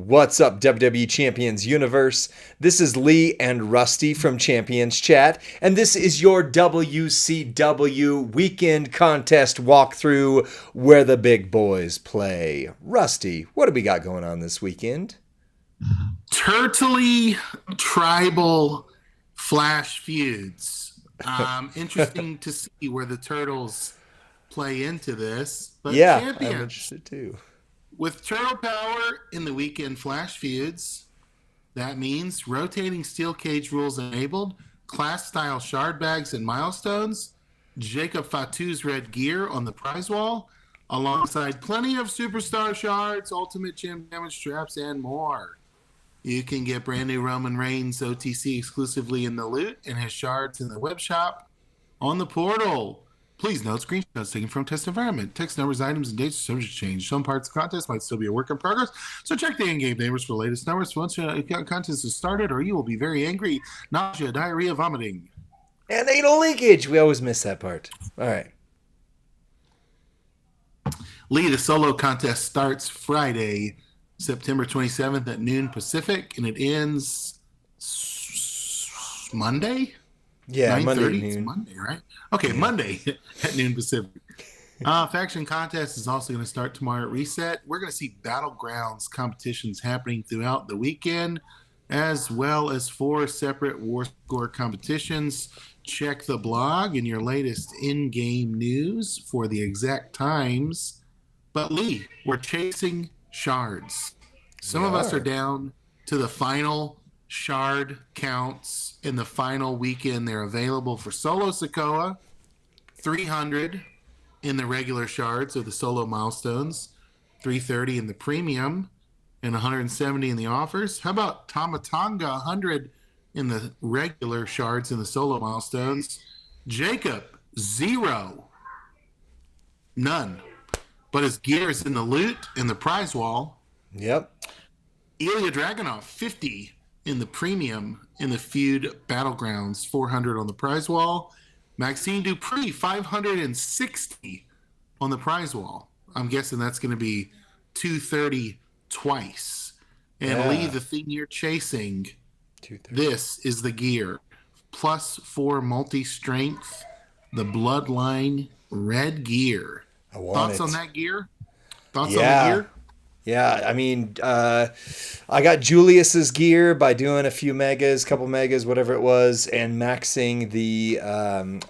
What's up, WWE Champions Universe? This is Lee and Rusty from Champions Chat, and this is your WCW Weekend Contest walkthrough where the big boys play. Rusty, what do we got going on this weekend? Turtally tribal flash feuds. Interesting to see where the Turtles play into this. But Yeah, I'm champions, interested too. with Turtle Power in the weekend flash feuds, that means rotating steel cage rules enabled, class style shard bags and milestones, Jacob Fatu's red gear on the prize wall, alongside plenty of superstar shards, ultimate gym damage straps, and more. You can get brand new Roman Reigns OTC exclusively in the loot and his shards in the web shop on the portal. Please note, screenshots taken from test environment. Text numbers, items, and dates are subject to change. Some parts of the contest might still be a work in progress, so check the in-game numbers for the latest numbers once the contest is started, or you will be very angry, nausea, diarrhea, vomiting. And anal leakage. We always miss that part. All right. Lee, the solo contest starts Friday, September 27th at noon Pacific, and it ends Monday? Yeah, Monday at 9:30? It's noon. Monday, right? Okay, Monday at noon Pacific. Faction contest is also going to start tomorrow at Reset. We're going to see Battlegrounds competitions happening throughout the weekend, as well as 4 separate War Score competitions. Check the blog and your latest in-game news for the exact times. But Lee, we're chasing shards. Some We of us are. are down to the final shard counts in the final weekend. They're available for solo Sokoa, 300 in the regular shards of the solo milestones, 330 in the premium, and 170 in the offers. How about Tamatanga, 100 in the regular shards in the solo milestones? Jacob, 0. None. But his gear is in the loot and the prize wall. Yep. Ilya Dragunov, 50 in the premium in the Feud Battlegrounds, 400 on the prize wall. Maxime Dupree, 560 on the prize wall. I'm guessing that's going to be 230 twice. And Yeah. Lee, the thing you're chasing, 230. this is the gear. +4 multi-strength, the Bloodline red gear. I want Thoughts it. on that gear? Thoughts Yeah. on the gear? Yeah, I mean, I got Julius's gear by doing a few megas, couple megas, whatever it was, and maxing the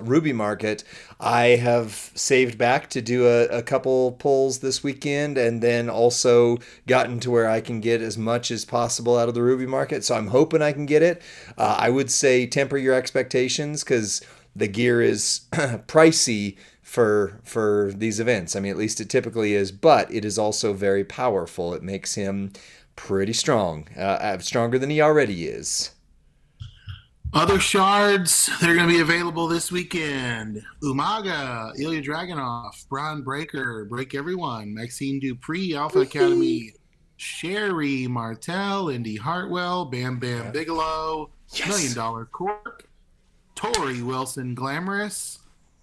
Ruby market. I have saved back to do a couple pulls this weekend, and then also gotten to where I can get as much as possible out of the Ruby market. So I'm hoping I can get it. I would say temper your expectations because the gear is pricey for these events. I mean, at least it typically is, but it is also very powerful. It makes him pretty strong, stronger than he already is. Other shards that are going to be available this weekend: Umaga, Ilya Dragunov, Braun Breaker, Break Everyone, Maxime Dupree, Alpha Academy, Sherry Martel, Indy Hartwell, Bam Bam Bigelow, Yes. $1 Million Cork, Tori Wilson Glamorous,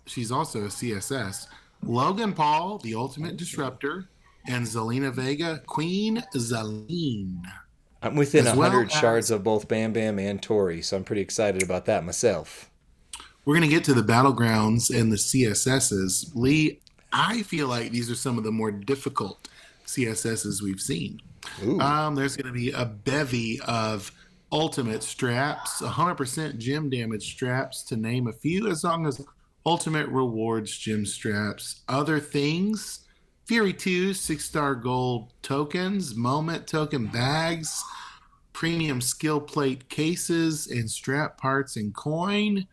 she's also a CSS, Logan Paul, the Ultimate Disruptor, and Zelina Vega, Queen Zeline. I'm within As well 100 as- shards of both Bam Bam and Tori, so I'm pretty excited about that myself. We're going to get to the Battlegrounds and the CSSs. Lee, I feel like these are some of the more difficult CSSs we've seen. Ooh. There's going to be a bevy of ultimate straps, 100% gym damage straps, to name a few, as long as ultimate rewards gym straps. Other things: Fury 2 6-star gold tokens, moment token bags, premium skill plate cases, and strap parts and coin,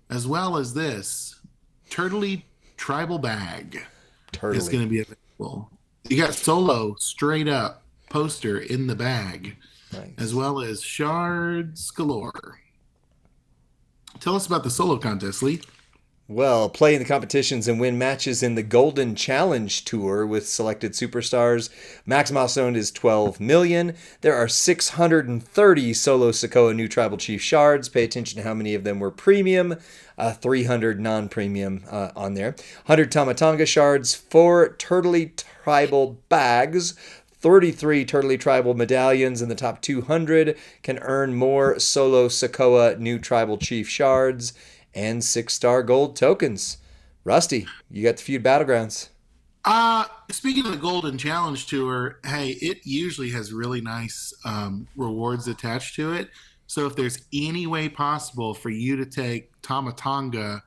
as well as this Turtally tribal bag. It's going Turtally. to be available. You got solo straight up poster in the bag, Nice. as well as shards galore. Tell us about the solo contest, Lee. Well, play in the competitions and win matches in the Golden Challenge Tour with selected superstars. Max milestone is 12 million. There are 630 solo Sokoa new Tribal Chief shards. Pay attention to how many of them were premium. 300 non-premium on there. 100 Tamatanga shards, 4 Turtly Tribal bags, 33 Turtally Tribal medallions in the top 200 can earn more Solo Sokoa new Tribal Chief shards and 6-star gold tokens. Rusty, you got the Feud Battlegrounds. Speaking of the Golden Challenge Tour, hey, it usually has really nice rewards attached to it. So if there's any way possible for you to take Tamatonga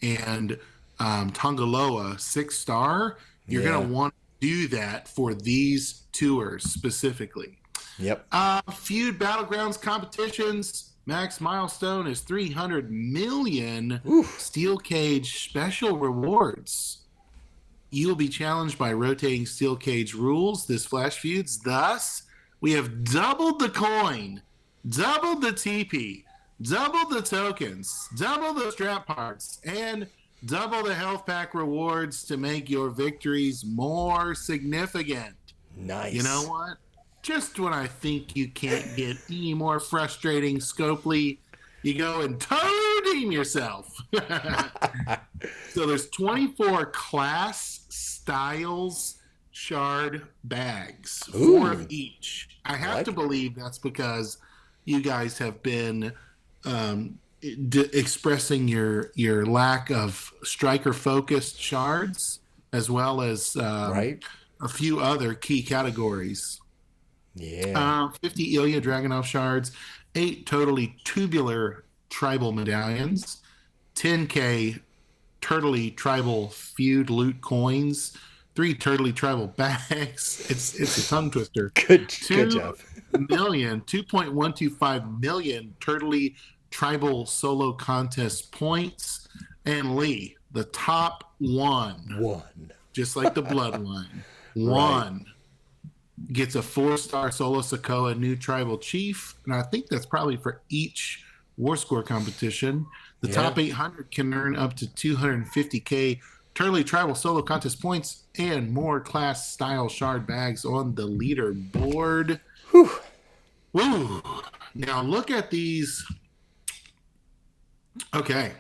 and Tongaloa 6-star, you're Yeah. going to want to do that for these tours specifically. Yep. Feud Battlegrounds competitions. Max milestone is 300 million Oof. steel cage special rewards. You will be challenged by rotating steel cage rules this Flash Feuds. Thus, we have doubled the coin, doubled the TP, doubled the tokens, double the strap parts, and double the health pack rewards to make your victories more significant. Nice. You know what? Just when I think you can't get any more frustrating, Scopely, you go and redeem yourself. So there's 24 class styles shard bags, 4 of each. I have to believe that's because you guys have been expressing your lack of striker focused shards, as well as a few other key categories. Yeah. 50 Ilya Dragunov shards, 8 totally tubular tribal medallions, 10K Turtally tribal feud loot coins, 3 Turtally tribal bags. It's a tongue twister. Good job. 2.125 million Turtally tribal solo contest points, and Lee, the top one, just like the bloodline, one gets a 4-star Solo Sokoa new tribal chief, and I think that's probably for each war score competition. The top 800 can earn up to 250k Turtly tribal solo contest points and more class style shard bags on the leaderboard. Woo! Now look at these. Okay,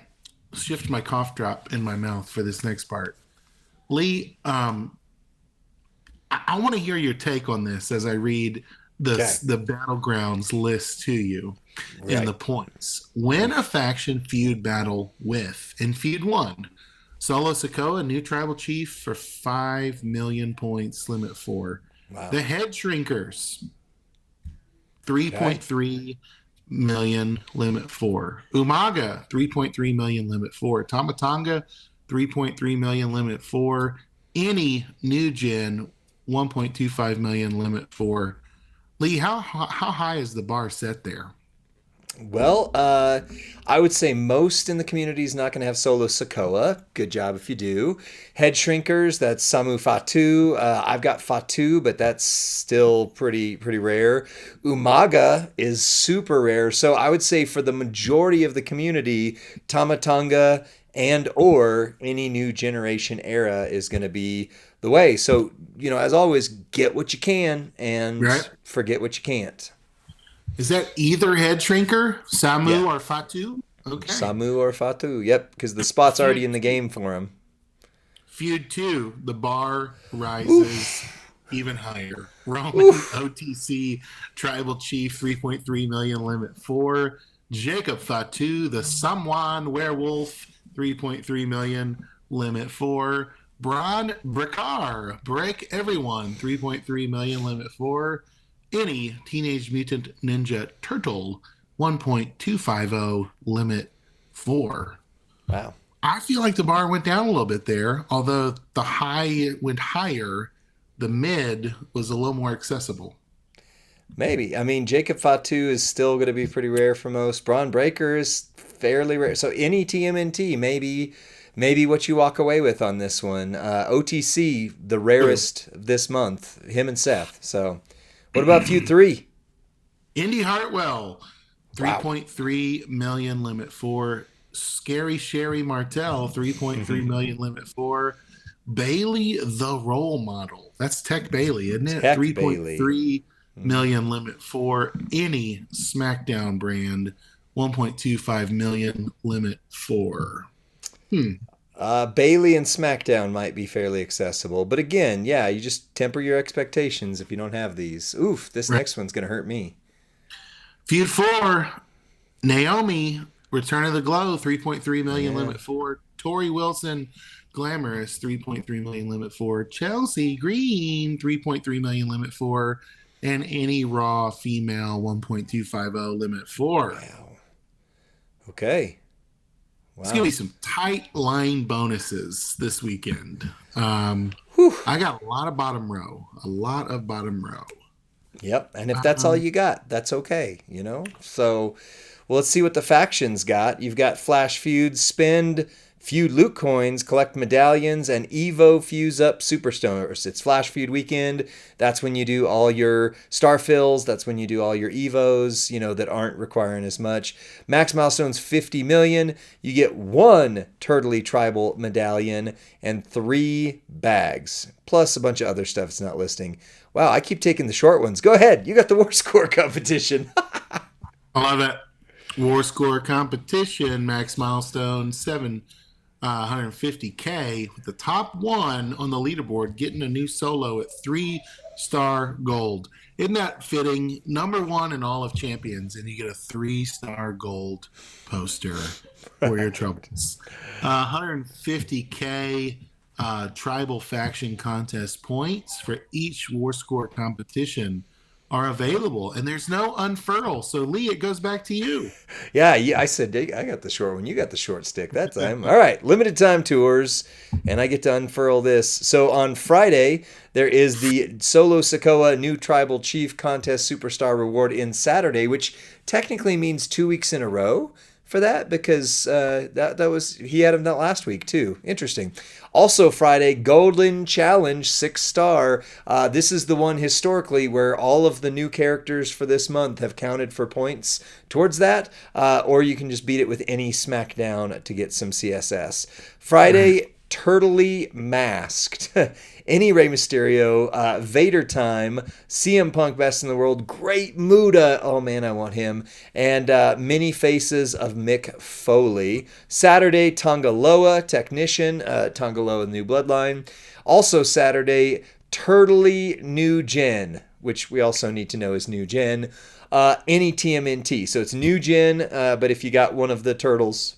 shift my cough drop in my mouth for this next part. Lee, I want to hear your take on this as I read the Battlegrounds list to you in the points. When a faction feud battle with, in Feud 1, Solo Sokoa, new tribal chief for 5 million points, limit 4. Wow. The Head Shrinkers, 3.3 million, limit 4. Umaga, 3.3 million, limit 4. Tamatonga, 3.3 million, limit 4. Any new gen, 1.25 million, limit 4. Lee, how high is the bar set there? Well, I would say most in the community is not going to have Solo Sokoa. Good job if you do. Head Shrinkers, that's Samu Fatu. I've got Fatu, but that's still pretty rare. Umaga is super rare. So I would say for the majority of the community, Tamatonga and or any new generation era is going to be the way. So, as always, get what you can and forget what you can't. Is that either Head Shrinker, Samu, or Fatu? Okay. Samu or Fatu, yep, because the spot's already in the game for him. Feud 2, the bar rises even higher. Roman OTC Tribal Chief, 3.3 million, limit 4. Jacob Fatu, the Samwan Werewolf, 3.3 million, limit 4. Bron Brekar, Break Everyone, 3.3 million, limit 4. Any Teenage Mutant Ninja Turtle, 1.250, limit 4. Wow. I feel like the bar went down a little bit there, although the high went higher, the mid was a little more accessible. Maybe. I mean, Jacob Fatu is still going to be pretty rare for most. Braun Breaker is fairly rare. So any TMNT, maybe what you walk away with on this one. OTC, the rarest this month, him and Seth. So what about Feud 3? Indy Hartwell, 3.3 million, limit 4. Scary Sherry Martel, 3.3 million, limit 4. Bailey the Role Model. That's Tech Bailey, isn't it? 3.3 million, limit 4. Any SmackDown brand, 1.25 million, limit 4. Bailey and SmackDown might be fairly accessible, but again, yeah, you just temper your expectations if you don't have these. Oof, this Right. next one's gonna hurt me. Feud 4, Naomi, Return of the Glow, 3.3 million Yeah. limit 4. Tori Wilson, Glamorous, 3.3 million limit 4. Chelsea Green, 3.3 million limit 4. And any Raw female, 1.250 limit 4. Wow. Okay. It's going to Wow. be some tight line bonuses this weekend. Whew. I got a lot of bottom row. A lot of bottom row. Yep. And if that's all Um, you got, that's okay, you know? So, well, let's see what the factions got. You've got Flash Feuds, spend Feud loot coins, collect medallions, and Evo fuse up superstars. It's Flash Feud weekend. That's when you do all your star fills. That's when you do all your Evos, you know, that aren't requiring as much. Max milestones 50 million. You get one Turtally tribal medallion and 3 bags, plus a bunch of other stuff it's not listing. Wow, I keep taking the short ones. Go ahead. You got the war score competition. I love it. War score competition, max milestone 750K, with the top one on the leaderboard getting a new solo at 3-star gold. Isn't that fitting? Number one in all of champions, and you get a 3-star gold poster for your troubles. 150K tribal faction contest points for each war score competition are available, and there's no unfurl. So Lee, it goes back to you. Yeah, I said I got the short one. You got the short stick that time. All right, limited time tours, and I get to unfurl this. So on Friday, there is the Solo Sokoa New Tribal Chief Contest Superstar Reward in Saturday, which technically means 2 weeks in a row for that because that was he had him that last week too. Interesting. Also Friday, Golden Challenge 6-star. This is the one historically where all of the new characters for this month have counted for points towards that, or you can just beat it with any SmackDown to get some CSS. Friday, Turtally Masked. Any Rey Mysterio, Vader Time, CM Punk Best in the World, Great Muda, oh man, I want him, and mini faces of Mick Foley. Saturday, Tongaloa, Technician, Tongaloa New Bloodline. Also Saturday, Turtally New Gen, which we also need to know is New Gen. Any TMNT, so it's New Gen, but if you got one of the turtles,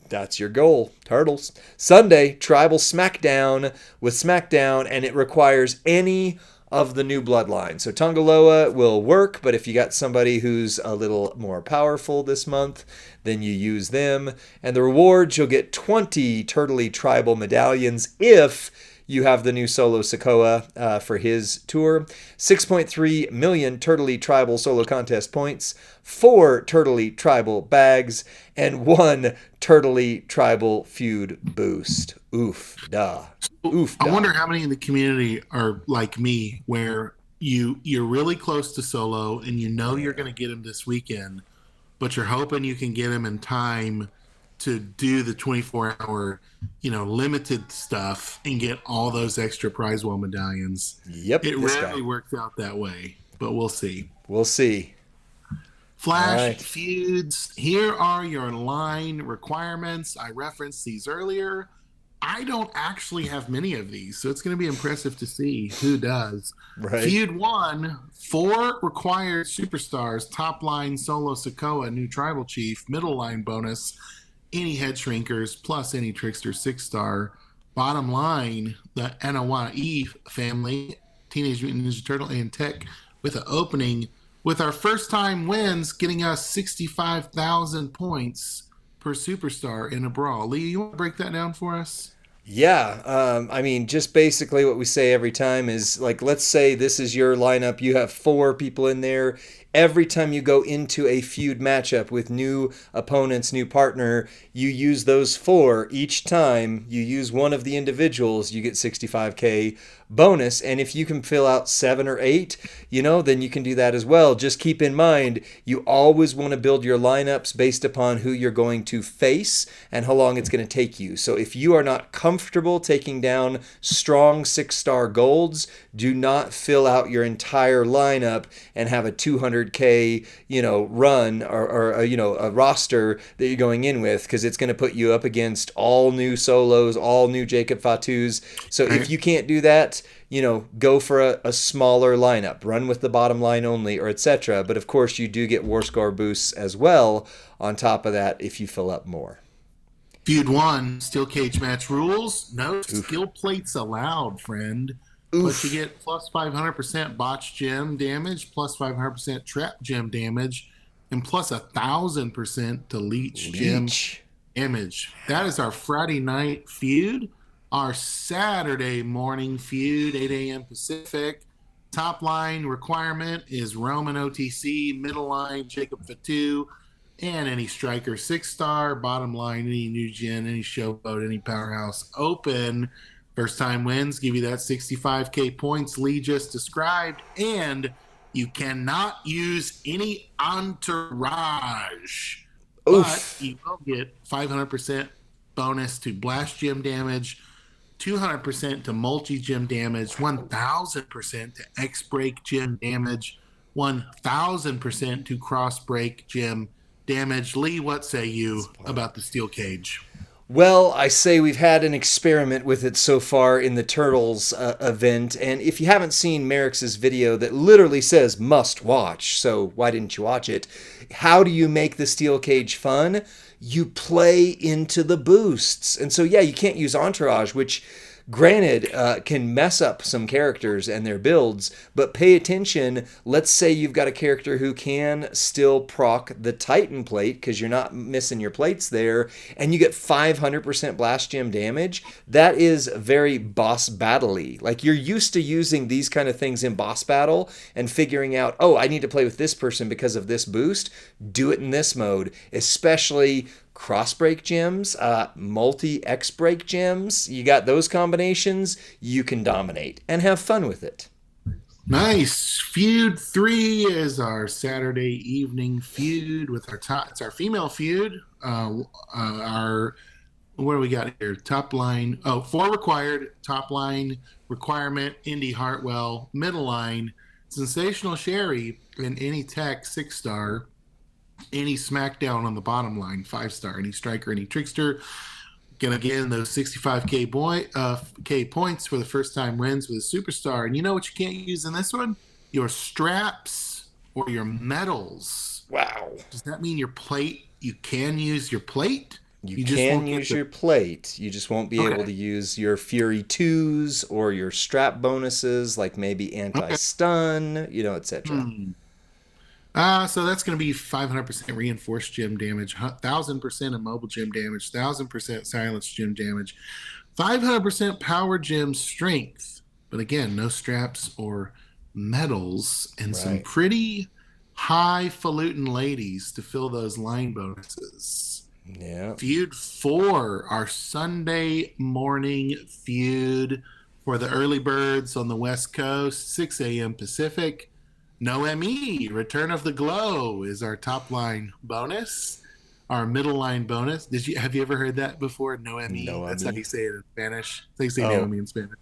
that's your goal. Turtles. Sunday, Tribal SmackDown with SmackDown, and it requires any of the new bloodline. So Tongaloa will work, but if you got somebody who's a little more powerful this month, then you use them. And the rewards, you'll get 20 Turtly Tribal medallions if you have the new Solo Sokoa for his tour. 6.3 million Turtly Tribal Solo Contest points, 4 Turtly Tribal bags, and 1 Turtly Tribal Feud boost. Oof, da. Oof, I da. wonder how many in the community are like me, where you're really close to Solo and you know you're going to get him this weekend, but you're hoping you can get him in time to do the 24-hour, limited stuff and get all those extra prize wall medallions. Yep, It this rarely guy. works out that way, but we'll see. We'll see. All Flash right. Feuds. Here are your line requirements. I referenced these earlier. I don't actually have many of these, so it's going to be impressive to see who does. Right. Feud 1, 4 required superstars, top line Solo Sokoa, new tribal chief, middle line bonus, any head shrinkers, plus any trickster 6-star. Bottom line, the Anawa Eve family, Teenage Mutant Ninja Turtle, and Tech with an opening with our first time wins getting us 65,000 points per superstar in a brawl. Lee, you want to break that down for us? Yeah, I mean, just basically what we say every time is like, let's say this is your lineup. You have 4 people in there. Every time you go into a feud matchup with new opponents, new partner, you use those 4. Each time you use one of the individuals, you get 65K bonus. And if you can fill out 7 or 8, then you can do that as well. Just keep in mind, you always want to build your lineups based upon who you're going to face and how long it's going to take you. So if you are not comfortable comfortable taking down strong 6-star golds, do not fill out your entire lineup and have a 200K, run or a roster that you're going in with, because it's going to put you up against all new solos, all new Jacob Fatus. So if Right. you can't do that, go for a smaller lineup, run with the bottom line only, or etc. But of course, you do get war score boosts as well on top of that if you fill up more. Feud 1, steel cage match rules. No Oof. skill plates allowed, friend. But you Oof. get plus 500% botch gem damage, plus 500% trap gem damage, and plus 1,000% to leech gem Leech. damage. That is our Friday night feud. Our Saturday morning feud, 8 a.m. Pacific. Top line requirement is Roman OTC, middle line Jacob Fatu, and any striker 6-star. Bottom line, any new gen, any showboat, any powerhouse open. First time wins, give you that 65K points Lee just described. And you cannot use any entourage, but Oof. you will get 500% bonus to blast gem damage, 200% to multi gem damage, 1,000% to X break gem damage, 1,000% to cross break gem damage. Lee, what say you about the steel cage? Well, I say we've had an experiment with it so far in the Turtles event, and if you haven't seen Merrick's video that literally says must watch, so why didn't you watch it? How do you make the steel cage fun? You play into the boosts. And so, yeah, you can't use Entourage, which granted can mess up some characters and their builds, but pay attention. Let's say you've got a character who can still proc the Titan plate because you're not missing your plates there, and you get 500% blast gem damage. That is very boss battle-y. Like, you're used to using these kind of things in boss battle and figuring out, oh, I need to play with this person because of this boost. Do it in this mode, especially cross break gems, multi X break gems. You got those combinations, you can dominate and have fun with it. Nice. Feud 3 is our Saturday evening feud with our top. It's our female feud. Our what do we got here? Top line. Oh, 4 required. Top line requirement. Indy Hartwell. Middle line. Sensational Sherry and any tech 6-star. Any SmackDown on the bottom line 5-star. Any striker. Any trickster. Gonna get in those 65K K points for the first time wins with a superstar. And you know what you can't use in this one? Your straps or your medals. Wow. Does that mean your plate? You can use your plate. You Just can won't get use your plate. You just won't be able to use your Fury 2s or your strap bonuses, like maybe Okay. anti-stun, etc. So that's going to be 500% reinforced gem damage, 1,000% immobile gem damage, 1,000% silence gem damage, 500% power gem strength. But again, no straps or medals, and some Right. pretty highfalutin ladies to fill those line bonuses. Yeah. Feud 4, our Sunday morning feud for the early birds on the West Coast, 6 a.m. Pacific. No ME, Return of the Glow is our top line bonus. Our middle line bonus. Have you ever heard that before? No ME. No, I That's how mean. you say it in Spanish. They say Oh, Naomi in Spanish.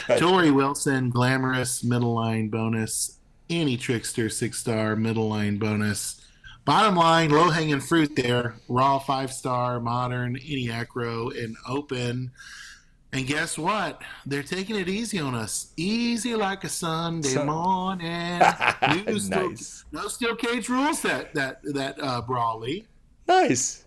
gotcha. Tori Wilson, glamorous middle line bonus. Any trickster 6-star middle line bonus. Bottom line, low hanging fruit there. Raw 5-star, modern, any acro, and open. And guess what? They're taking it easy on us. Easy like a Sunday So, morning. New still, nice. no steel cage rules that Brawley. Nice.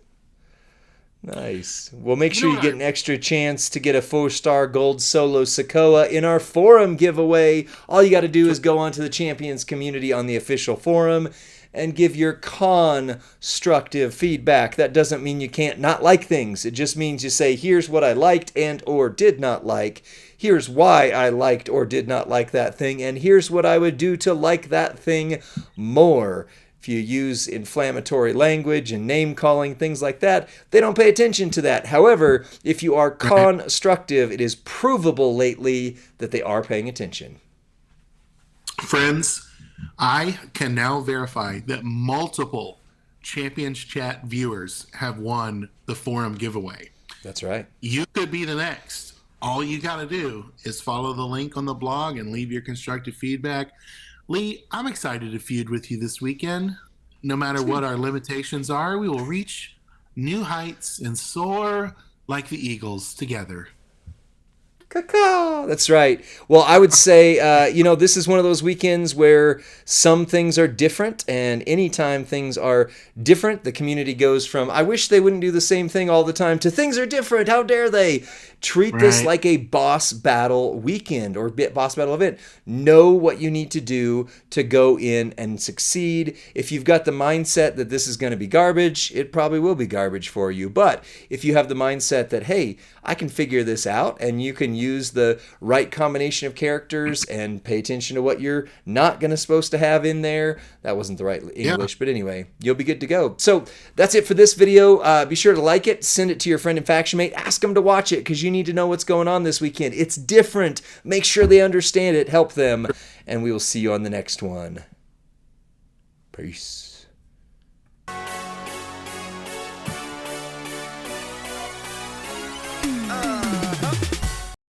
Nice. Well, make You sure know you what get an extra chance to get a 4-star gold solo Sokoa in our forum giveaway. All you got to do is go onto the Champions community on the official forum and give your constructive feedback. That doesn't mean you can't not like things. It just means you say, here's what I liked and or did not like. Here's why I liked or did not like that thing. And here's what I would do to like that thing more. If you use inflammatory language and name calling, things like that, they don't pay attention to that. However, if you are constructive, it is provable lately that they are paying attention. Friends, I can now verify that multiple Champions Chat viewers have won the forum giveaway. That's right. You could be the next. all you got to do is follow the link on the blog and leave your constructive feedback. Lee, I'm excited to feud with you this weekend. No matter what our limitations are, we will reach new heights and soar like the eagles together. Caw. That's right. Well, I would say, this is one of those weekends where some things are different, and anytime things are different, the community goes from, I wish they wouldn't do the same thing all the time, to things are different. How dare they? Treat this like a boss battle weekend or boss battle event. Know what you need to do to go in and succeed. If you've got the mindset that this is going to be garbage, it probably will be garbage for you. But if you have the mindset that, hey, I can figure this out, and you can use the right combination of characters and pay attention to what you're not supposed to have in there. That wasn't the right English, but anyway, you'll be good to go. So that's it for this video. Be sure to like it, send it to your friend and faction mate, ask them to watch it because you need to know what's going on this weekend. It's different. Make sure they understand it, help them, and we will see you on the next one. Peace.